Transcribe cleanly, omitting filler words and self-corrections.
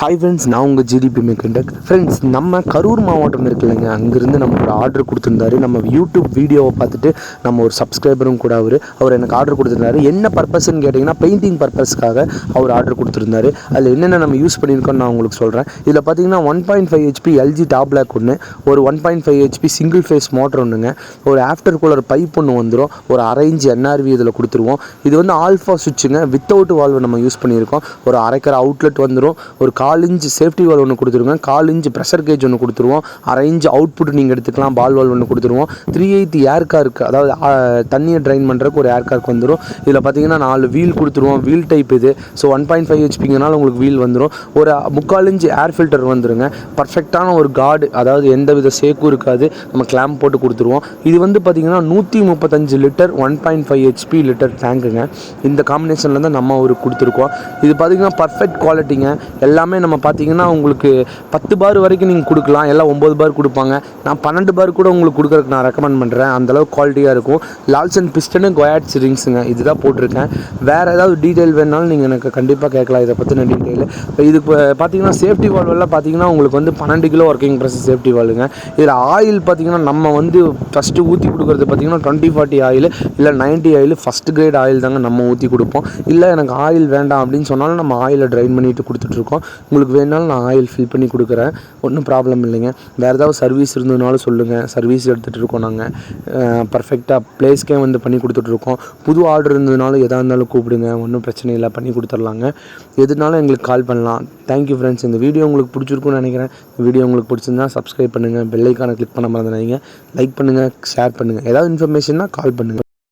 Hi friends, நான் உங்கள் GDP மெக்கண்டக். Friends, நம்ம கரூர் மாவட்டம் இருக்குல்லைங்க, அங்கேருந்து நம்ம ஒரு ஆர்டர் கொடுத்துருந்தாரு. நம்ம யூடியூப் வீடியோவை பார்த்துட்டு நம்ம ஒரு சப்ஸ்கிரைபரும் கூட அவர் எனக்கு ஆர்டர் கொடுத்துருந்தாரு. என்ன பர்பஸ்ன்னு கேட்டிங்கன்னா, பெயிண்டிங் பர்பஸ்க்காக அவர் ஆர்டர் கொடுத்துருந்தாரு. அதில் என்னென்ன நம்ம யூஸ் பண்ணியிருக்கோன்னு நான் உங்களுக்கு சொல்கிறேன். இதில் பார்த்தீங்கன்னா 1.5 HP எல்ஜி டாப் பிளாக் ஒன்று, ஒரு 1.5 HP சிங்கிள் ஃபேஸ் மோட்டர் ஒன்றுங்க, ஒரு ஆஃப்டர் கூலர் பைப் ஒன்று வந்துடும், ஒரு 1/2 இன்ச் NRV இதில் கொடுத்துருவோம். இது வந்து ஆல்ஃபா சுவிட்சுங்க, வித்தவுட் வால்வு நம்ம யூஸ் பண்ணியிருக்கோம். ஒரு அரைக்கரை அவுட்லெட் வந்துடும், ஒரு 1/4 இன்ச் சேஃப்டி வால் ஒன்று கொடுத்துருங்க, 1/4 இன்ச் ப்ரெஷர் கேஜ் ஒன்று கொடுத்துருவோம், 1/2 இன்ச் அவுட்புட் நீங்கள் எடுத்துக்கலாம், பால் வால் ஒன்று கொடுத்துருவோம். 3/8 ஏர் கார்க்கு, அதாவது தண்ணியை ட்ரைன் பண்ணுறதுக்கு ஒரு ஏர் கார்க்கு வந்துடும். இதில் பார்த்தீங்கன்னா 4 வீல் கொடுத்துருவோம், வீல் டைப் இது. ஸோ 1.5 HPங்கனால உங்களுக்கு வீல் வந்துடும். ஒரு 3/4 இன்ச் ஏர் ஃபில்டர் வந்துருங்க. பர்ஃபெக்டான ஒரு கார்டு, அதாவது எந்த வித சேக்கும் இருக்காது, நம்ம கிளாம்ப் போட்டு கொடுத்துருவோம். இது வந்து பார்த்தீங்கன்னா 135 லிட்டர் 1.5 HP லிட்டர் டேங்குங்க. இந்த காம்பினேஷனில் தான் நம்ம ஒரு கொடுத்துருக்கோம். இது பார்த்தீங்கன்னா பர்ஃபெக்ட் குவாலிட்டிங்க. எல்லாமே நம்ம பார்த்தீங்கன்னா உங்களுக்கு 10 பார் வரைக்கும் நீங்கள் கொடுக்கலாம், எல்லாம் 9 பார் கொடுப்பாங்க. நான் 12 பார் கூட உங்களுக்கு கொடுக்குறதுக்கு நான் ரெக்கமெண்ட் பண்ணுறேன். அந்தளவுக்கு குவாலிட்டியாக இருக்கும். லால்சன் பிஸ்டனு கோயாட்ஸ் ரிங்ஸுங்க, இதுதான் போட்டிருக்கேன். வேறு ஏதாவது டீட்டெயில் வேணாலும் நீங்கள் எனக்கு கண்டிப்பாக கேட்கலாம், இதை பற்றின டீட்டெயில். இது பார்த்தீங்கன்னா சேஃப்டி வால்வெல்லாம் பார்த்தீங்கன்னா உங்களுக்கு வந்து 12 கிலோ ஒர்க்கிங் ப்ரெஷர் சேஃப்டி வால்வுங்க. இதில் ஆயில் பார்த்தீங்கன்னா நம்ம வந்து ஃபஸ்ட்டு ஊற்றி கொடுக்குறது பார்த்தீங்கன்னா 2040 ஆயில் இல்லை 90 ஆயில், ஃபஸ்ட் கிரேட் ஆயில் தாங்க நம்ம ஊற்றி கொடுப்போம். இல்லை எனக்கு ஆயில் வேண்டாம் அப்படின்னு சொன்னாலும் நம்ம ஆயிலை ட்ரைன் பண்ணிட்டு கொடுத்துட்ருக்கோம். உங்களுக்கு வேணாலும் நான் ஆயில் ஃபில் பண்ணி கொடுக்குறேன், ஒன்றும் ப்ராப்ளம் இல்லைங்க. வேறு ஏதாவது சர்வீஸ் இருந்ததுனாலும் சொல்லுங்கள், சர்வீஸ் எடுத்துகிட்டு இருக்கோம் நாங்கள். பர்ஃபெக்டாக ப்ளேஸ்க்கே வந்து பண்ணி கொடுத்துட்ருக்கோம். புது ஆர்டர் இருந்ததுனாலும் எதாக இருந்தாலும் கூப்பிடுங்க, ஒன்றும் பிரச்சனை இல்லை, பண்ணி கொடுத்துர்லாங்க. எதுனாலும் எங்களுக்கு கால் பண்ணலாம். Thank you friends. இந்த வீடியோ உங்களுக்கு பிடிச்சிருக்குன்னு நினைக்கிறேன். இந்த வீடியோ உங்களுக்கு பிடிச்சிருந்தா சப்ஸ்கிரைப் பண்ணுங்கள், பெல் ஐக்கானை கிளிக் பண்ண மறந்துடாதீங்க. லைக் பண்ணுங்கள், ஷேர் பண்ணுங்கள். ஏதாவது இன்ஃபர்மேஷன்னா கால் பண்ணுங்கள்.